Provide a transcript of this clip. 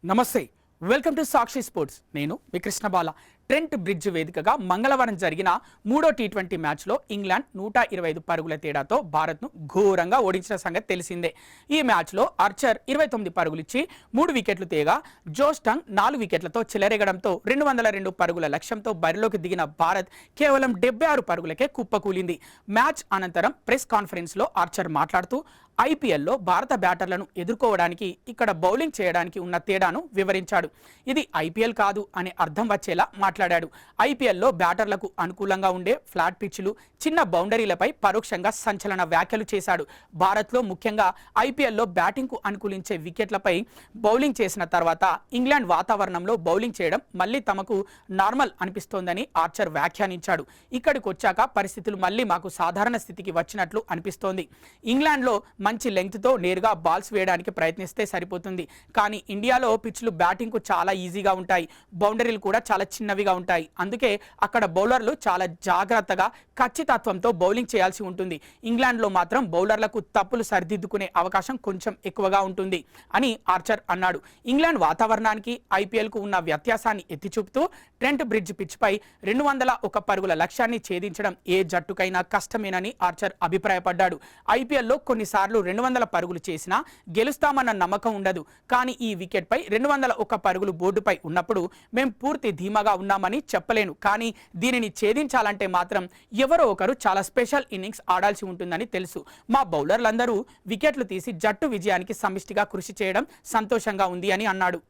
నమస్తే welcome to Sakshi sports నేను మీ కృష్ణబాల Trent bridge వేదికగా మంగళవారం జరిగిన మూడో టీ20 మ్యాచ్లో ఇంగ్లాండ్ 125 పరుగుల తేడాతో భారత్ను ఘోరంగా ఓడించిన సంగతి తెలిసిందే. ఈ మ్యాచ్లో ఆర్చర్ 29 పరుగులిచ్చి 3 వికెట్లు తీయగా జోస్ టంగ్ 4 వికెట్లతో చెలరేగడంతో 202 పరుగుల లక్ష్యంతో బరిలోకి దిగిన భారత్ కేవలం 76 పరుగులకే కుప్పకూలింది. మ్యాచ్ అనంతరం ప్రెస్ కాన్ఫరెన్స్లో ఆర్చర్ మాట్లాడుతూ ఐపీఎల్లో భారత బ్యాటర్లను ఎదుర్కోవడానికి ఇక్కడ బౌలింగ్ చేయడానికి ఉన్న తేడాను వివరించాడు. ఇది ఐపీఎల్ కాదు అనే అర్థం వచ్చేలా మాట్లాడాడు. ఐపీఎల్లో బ్యాటర్లకు అనుకూలంగా ఉండే ఫ్లాట్ పిచ్లు, చిన్న బౌండరీలపై పరోక్షంగా సంచలన వ్యాఖ్యలు చేశాడు. భారత్లో ముఖ్యంగా ఐపీఎల్లో బ్యాటింగ్కు అనుకూలించే వికెట్లపై బౌలింగ్ చేసిన తర్వాత ఇంగ్లాండ్ వాతావరణంలో బౌలింగ్ చేయడం మళ్ళీ తమకు నార్మల్ అనిపిస్తోందని ఆర్చర్ వ్యాఖ్యానించాడు. ఇక్కడికి వచ్చాక పరిస్థితులు మళ్ళీ మాకు సాధారణ స్థితికి వచ్చినట్లు అనిపిస్తోంది. ఇంగ్లాండ్లో మంచి లెంగ్త్తో నేరుగా బాల్స్ వేయడానికి ప్రయత్నిస్తే సరిపోతుంది. కానీ ఇండియాలో పిచ్లు బ్యాటింగ్కు చాలా ఈజీగా ఉంటాయి, బౌండరీలు కూడా చాలా చిన్నవిగా ఉంటాయి. అందుకే అక్కడ బౌలర్లు చాలా జాగ్రత్తగా ఖచ్చితత్వంతో బౌలింగ్ చేయాల్సి ఉంటుంది. ఇంగ్లాండ్లో మాత్రం బౌలర్లకు తప్పులు సరిదిద్దుకునే అవకాశం కొంచెం ఎక్కువగా ఉంటుంది అని ఆర్చర్ అన్నాడు. ఇంగ్లాండ్ వాతావరణానికి ఐపీఎల్కు ఉన్న వ్యత్యాసాన్ని ఎత్తి చూపుతూ ట్రెంట్ బ్రిడ్జ్ పిచ్పై 201 పరుగుల లక్ష్యాన్ని ఛేదించడం ఏ జట్టుకైనా కష్టమేనని ఆర్చర్ అభిప్రాయపడ్డాడు. ఐపీఎల్లో కొన్నిసార్లు 200 పరుగులు చేసినా గెలుస్తామన్న నమ్మకం ఉండదు. కానీ ఈ వికెట్పై 201 పరుగులు బోర్డుపై ఉన్నప్పుడు మేం పూర్తి ధీమాగా ఉన్నామని చెప్పలేను. కానీ దీనిని ఛేదించాలంటే మాత్రం ఎవరో ఒకరు చాలా స్పెషల్ ఇన్నింగ్స్ ఆడాల్సి ఉంటుందని తెలుసు. మా బౌలర్లందరూ వికెట్లు తీసి జట్టు విజయానికి సమిష్టిగా కృషి చేయడం సంతోషంగా ఉంది అని అన్నాడు.